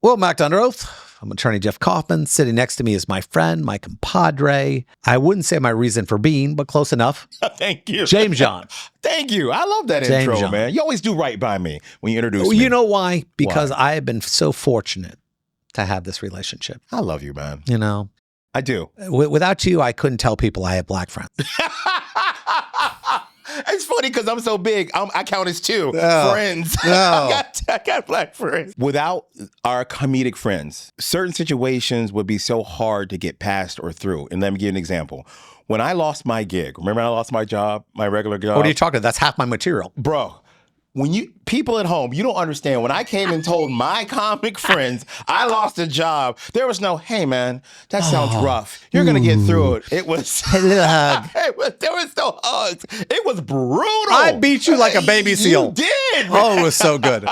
Well, I'm Act Under Oath. I'm attorney Jeff Kaufman. Sitting next to me is my friend, my compadre. I wouldn't say my reason for being, but close enough. Thank you. James John. Thank you. I love that James intro, John. man. You always do right by me when you introduce me. You know why? Because Why? I have been so fortunate to have this relationship. I love you, man. You know, I do. Without you, I couldn't tell people I have black friends. It's funny because I'm so big. I count as two friends. No. I got black friends. Without our comedic friends, certain situations would be so hard to get past or through. And let me give you an example. When I lost my gig, remember I lost my job, my regular job? What are you talking about? That's half my material. Bro, when people at home, you don't understand. When I came and told my comic friends I lost a job, there was no, hey man, that sounds rough. You're gonna get through it. It was A little hug. there was no hugs. It was brutal. I beat you like a baby seal. You did. Oh, it was so good.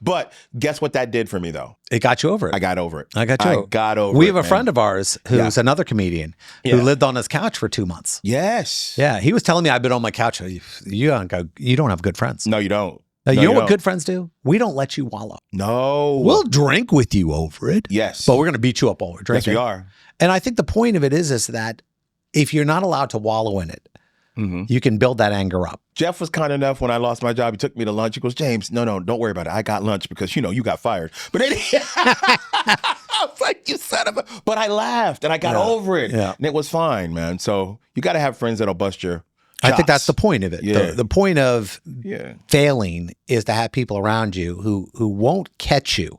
But guess what that did for me though? It got you over it. I got over it. I got you. We have a friend of ours who's another comedian who lived on his couch for 2 months. Yes. Yeah, he was telling me I've been on my couch. You don't have good friends. No, you don't. Now, No, you know what don't. good friends do? We don't let you wallow. No. We'll drink with you over it. Yes. But we're going to beat you up while we're Yes, drinking. we are. And I think the point of it is that if you're not allowed to wallow in it, you can build that anger up. Jeff was kind enough when I lost my job. He took me to lunch. He goes, James, no, don't worry about it. I got lunch because, you got fired. But I was like, you son of a... But I laughed and I got over it. Yeah. And it was fine, man. So you got to have friends that'll bust your I think chops. that's the point of it. Yeah. The point of Yeah. failing is to have people around you who won't catch you.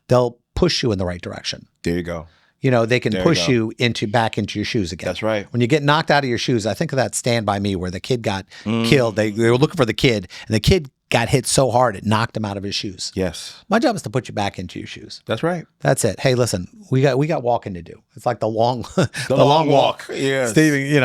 They'll push you in the right direction. There you go. They can There you push go. you back into your shoes again. That's right. When you get knocked out of your shoes, I think of that Stand By Me where the kid got killed. They were looking for the kid, and the kid got hit so hard it knocked him out of his shoes. Yes. My job is to put you back into your shoes. That's right. That's it. Hey, listen, we got walking to do. It's like the long long walk. Yes. Steven,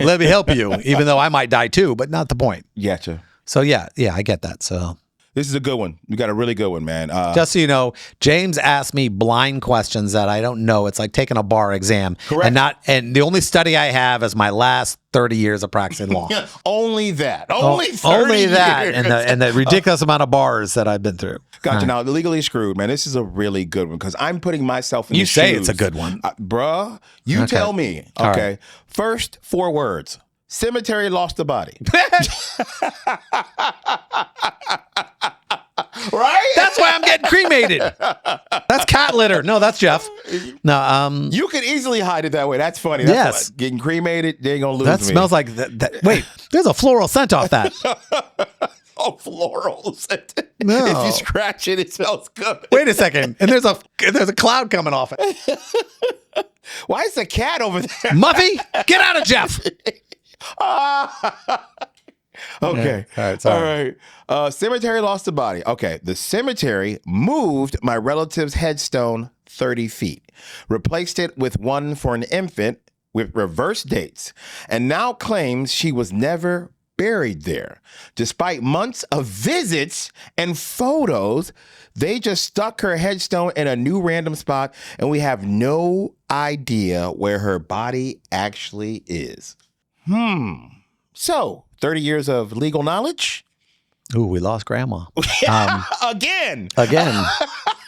let me help you, even though I might die too, but not the point. Gotcha. So yeah, I get that. So This is a good one. You got a really good one, man. just so you know, James asked me blind questions that I don't know. It's like taking a bar exam. Correct. And the only study I have is my last 30 years of practicing law. Only that. Only 30 Only that years. and the ridiculous amount of bars that I've been through. Gotcha. Now, Legally Screwed, man, this is a really good one because I'm putting myself in You the say shoes. it's a good one. Bruh, you Okay. tell me. All Okay. right. First 4 words. Cemetery lost the body. Right? That's why I'm getting cremated. That's cat litter. No, that's Jeff. No, You could easily hide it that way. That's funny. Yes. Getting cremated, they ain't going to lose that me. smells like that. Wait, there's a floral scent off that. Oh, florals. No. If you scratch it, it smells good. Wait a second. And there's a cloud coming off it. Why is the cat over there? Muffy, get out of Jeff. Okay. All right, sorry. All right. Cemetery lost the body. Okay. The cemetery moved my relative's headstone 30 feet, replaced it with one for an infant with reverse dates, and now claims she was never buried there. Despite months of visits and photos, they just stuck her headstone in a new random spot, and we have no idea where her body actually is. So, 30 years of legal knowledge? Ooh, we lost grandma. Again.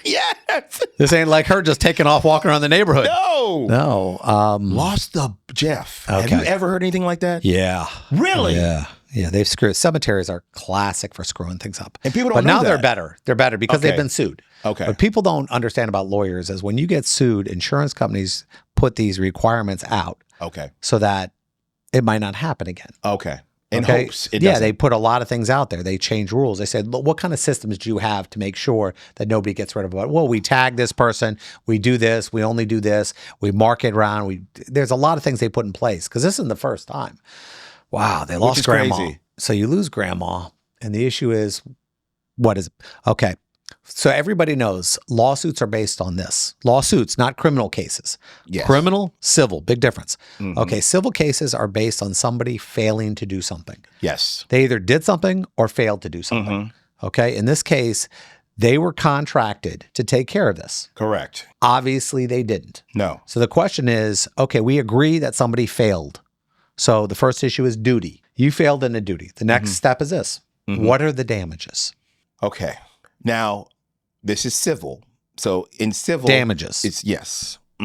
Yes. This ain't like her just taking off walking around the neighborhood. No. No. Lost the Jeff. Have Okay. you ever heard anything like that? Yeah. Really? Yeah. Yeah, they've screwed. Cemeteries are classic for screwing things up. And people don't But know now they're that. better. They're better because Okay. they've been sued. Okay. What people don't understand about lawyers is when you get sued, insurance companies put these requirements out Okay. so that it might not happen again. Okay. In Okay? hopes it Yeah, doesn't. they put a lot of things out there. They change rules. They said, "Look, what kind of systems do you have to make sure that nobody gets rid of it?" Well, we tag this person. We do this. We only do this. We mark it around. There's a lot of things they put in place because this isn't the first time. Wow, they lost is grandma. crazy. So you lose grandma. And the issue is, what is it? Okay. So everybody knows lawsuits are based on this. Lawsuits, not criminal cases. Yes. Criminal, civil, big difference. Mhm. Okay, civil cases are based on somebody failing to do something. Yes. They either did something or failed to do something. Okay, in this case, they were contracted to take care of this. Correct. Obviously, they didn't. No. So the question is, okay, we agree that somebody failed. So the first issue is duty. You failed in a duty. The next step is this. What are the damages? Okay. Now, This is civil. So in civil Damages. it's yes. I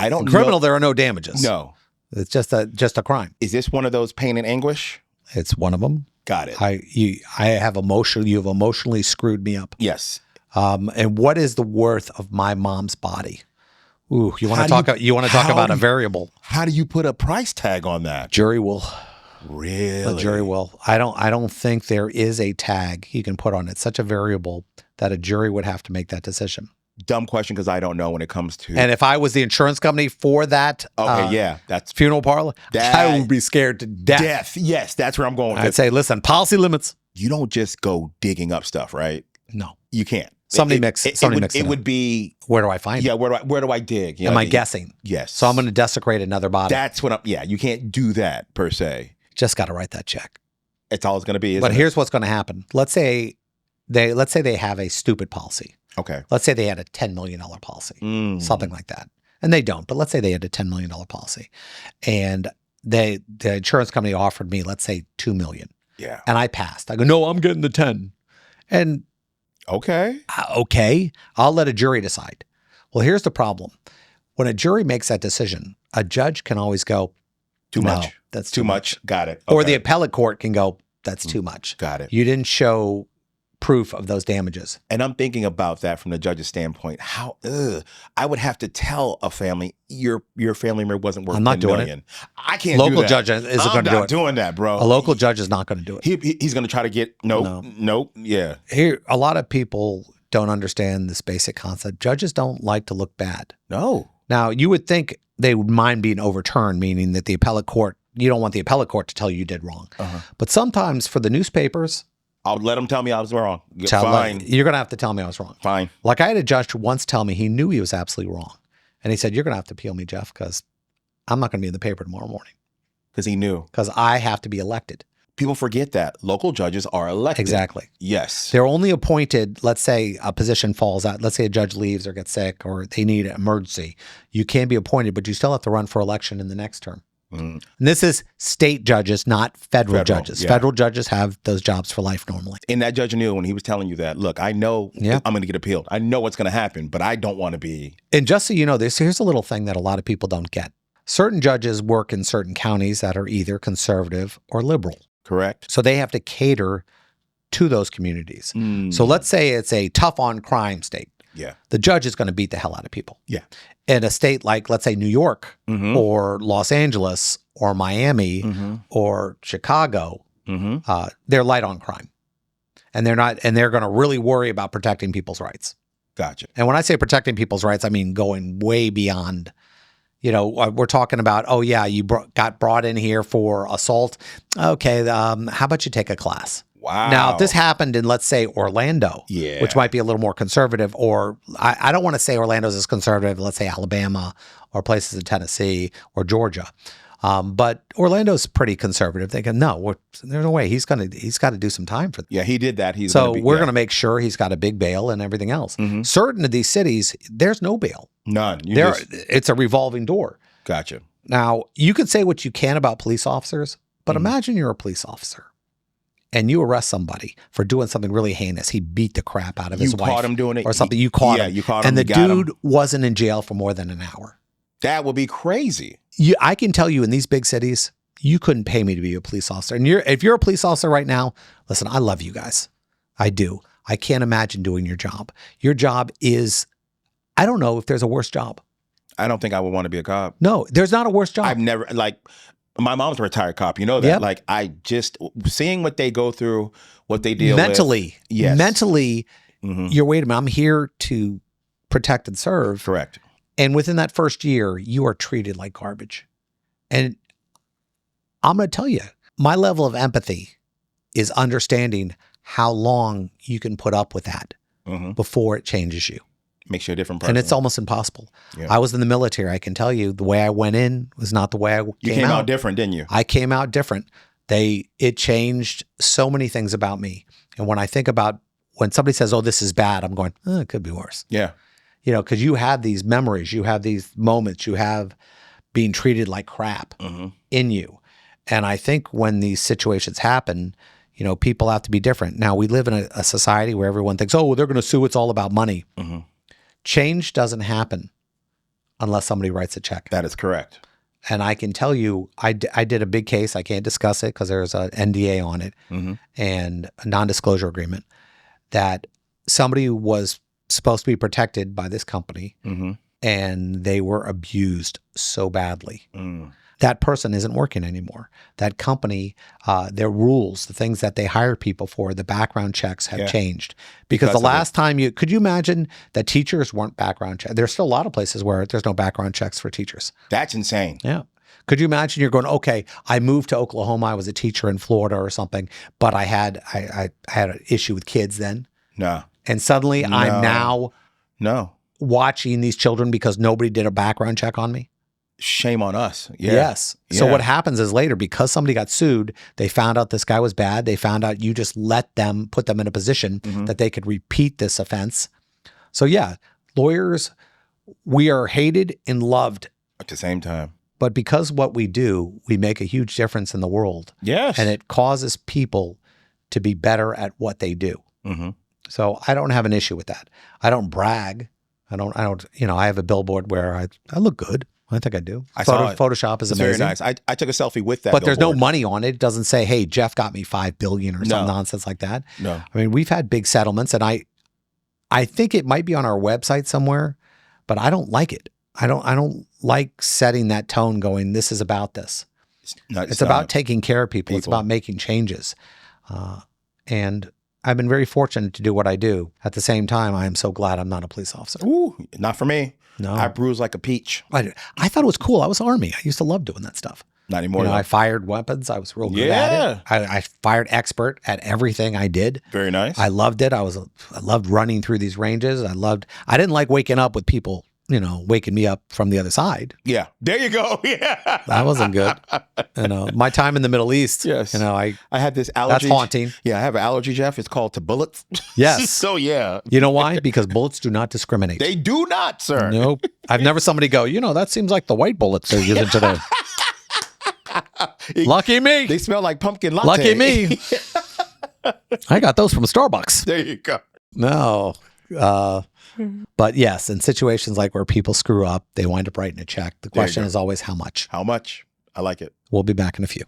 don't In know. criminal, there are no damages. No. It's just a crime. Is this one of those pain and anguish? It's one of them. Got it. You have emotionally screwed me up. Yes. And what is the worth of my mom's body? Ooh, you want to How talk? do You want to talk how about do a you- variable? How do you put a price tag on that? Jury will. Really? A jury will. I don't think there is a tag you can put on it. It's such a variable that a jury would have to make that decision. Dumb question because I don't know when it comes to. And if I was the insurance company for that that's funeral parlor, I would be scared to death. death. Yes, that's where I'm going with I'd it. say, listen, policy limits. You don't just go digging up stuff, right? No. You can't. Somebody mix it It up. would be. Where do I find Yeah. it? Where do I dig? You know, Am I guessing? Yes. So I'm going to desecrate another body. That's what I'm. Yeah. You can't do that per se. Just got to write that check. It's all it's going to be. But here's what's going to happen. Let's say they have a stupid policy. Okay. Let's say they had a $10 million policy, something like that. And they don't, but let's say they had a $10 million policy. And the insurance company offered me, let's say, $2 million. Yeah. And I passed. I go, no, I'm getting the 10. And Okay. okay, I'll let a jury decide. Well, here's the problem. When a jury makes that decision, a judge can always go, Too no, much. that's Too much. Got it. Or Okay. the appellate court can go, that's too much. Got it. You didn't show proof of those damages. And I'm thinking about that from the judge's standpoint. How I would have to tell a family your family member wasn't worth I'm not $10 doing million. I can't do Local that. judge isn't going to do I'm not it. doing that, bro. A local judge is not going to do it. He's going to try to get nope. Yeah. Here, a lot of people don't understand this basic concept. Judges don't like to look bad. No. Now, you would think they would mind being overturned, meaning that the appellate court, you don't want the appellate court to tell you did wrong. But sometimes for the newspapers, I'll let him tell me I was wrong. Fine. You're going to have to tell me I was wrong. Fine. Like I had a judge once tell me he knew he was absolutely wrong. And he said, you're going to have to appeal me, Jeff, because I'm not going to be in the paper tomorrow morning. Because he knew. Because I have to be elected. People forget that local judges are elected. Exactly. Yes. They're only appointed, let's say a position falls out. Let's say a judge leaves or gets sick or they need an emergency. You can be appointed, but you still have to run for election in the next term. And this is state judges, not federal judges. Yeah. Federal judges have those jobs for life normally. And that judge knew when he was telling you that, look, I know I'm going to get appealed. I know what's going to happen, but I don't want to be. And just so you know, here's a little thing that a lot of people don't get. Certain judges work in certain counties that are either conservative or liberal. Correct. So they have to cater to those communities. So let's say it's a tough on crime state. Yeah. The judge is going to beat the hell out of people. Yeah. In a state like, let's say, New York or Los Angeles or Miami or Chicago, they're light on crime. And they're going to really worry about protecting people's rights. Gotcha. And when I say protecting people's rights, I mean going way beyond, we're talking about, oh yeah, you got brought in here for assault. Okay. How about you take a class? Wow. Now, if this happened in, let's say, Orlando, which might be a little more conservative, or I don't want to say Orlando's as conservative, let's say Alabama or places in Tennessee or Georgia. But Orlando's pretty conservative. They go, no, there's no way he's got to do some time for this. Yeah, he did that. We're going to make sure he's got a big bail and everything else. Certain of these cities, there's no bail. None. It's a revolving door. Gotcha. Now, you can say what you can about police officers, but imagine you're a police officer and you arrest somebody for doing something really heinous. He beat the crap out of his wife. You caught him doing it. Or something. You caught him. Yeah, you caught him. And the dude wasn't in jail for more than an hour. That would be crazy. I can tell you in these big cities, you couldn't pay me to be a police officer. And if you're a police officer right now, listen, I love you guys. I do. I can't imagine doing your job. Your job is, I don't know if there's a worse job. I don't think I would want to be a cop. No, there's not a worse job. I've never, my mom's a retired cop. You know that. Yep. Like, I just, seeing what they go through, what they deal mentally, with. Yes. Mentally, you're, wait a minute, I'm here to protect and serve. Correct. And within that first year, you are treated like garbage. And I'm going to tell you, my level of empathy is understanding how long you can put up with that before it changes you. Makes you a different person. And it's almost impossible. Yeah. I was in the military. I can tell you the way I went in was not the way I came out. You came out different, didn't you? I came out different. It changed so many things about me. And when I think about when somebody says, oh, this is bad, I'm going, it could be worse. Yeah. Because you have these memories, you have these moments, you have being treated like crap in you. And I think when these situations happen, people have to be different. Now, we live in a society where everyone thinks, oh, well, they're going to sue. It's all about money. Mm-hmm. Change doesn't happen unless somebody writes a check. That is correct. And I can tell you, I did a big case. I can't discuss it because there's an NDA on it and a non-disclosure agreement that somebody was supposed to be protected by this company and they were abused so badly. That person isn't working anymore. That company, their rules, the things that they hire people for, the background checks have changed. Because the last time could you imagine that teachers weren't background checked? There's still a lot of places where there's no background checks for teachers. That's insane. Yeah. Could you imagine you're going, okay, I moved to Oklahoma. I was a teacher in Florida or something, but I had an issue with kids then. No. And suddenly I'm now watching these children because nobody did a background check on me. Shame on us. Yeah. Yes. So what happens is later, because somebody got sued, they found out this guy was bad. They found out you just put them in a position that they could repeat this offense. So yeah, lawyers, we are hated and loved at the same time. But because what we do, we make a huge difference in the world. Yes. And it causes people to be better at what they do. So I don't have an issue with that. I don't brag. I don't, I have a billboard where I look good. I think I do. I saw it. Photoshop is amazing. Very nice. I took a selfie with that But there's no billboard. money on it. It doesn't say, hey, Jeff got me $5 billion or some nonsense like that. No. I mean, we've had big settlements and I think it might be on our website somewhere, but I don't like it. I don't like setting that tone going, this is about this. It's about taking care of people. It's about making changes. And I've been very fortunate to do what I do. At the same time, I am so glad I'm not a police officer. Ooh, not for me. No. I bruise like a peach. I thought it was cool. I was Army. I used to love doing that stuff. Not anymore. I fired weapons. I was real good at it. I fired expert at everything I did. Very nice. I loved it. I loved running through these ranges. I didn't like waking up with people, waking me up from the other side. Yeah. There you go. Yeah. That wasn't good. My time in the Middle East. Yes. I had this allergy. That's haunting. Yeah. I have an allergy, Jeff. It's called to bullets. Yes. So yeah. You know why? Because bullets do not discriminate. They do not, sir. Nope. I've never somebody go, that seems like the white bullets they're using today. Lucky me. They smell like pumpkin latte. Lucky me. I got those from Starbucks. There you go. No. But yes, in situations like where people screw up, they wind up writing a check. The question is always how much? How much? I like it. We'll be back in a few.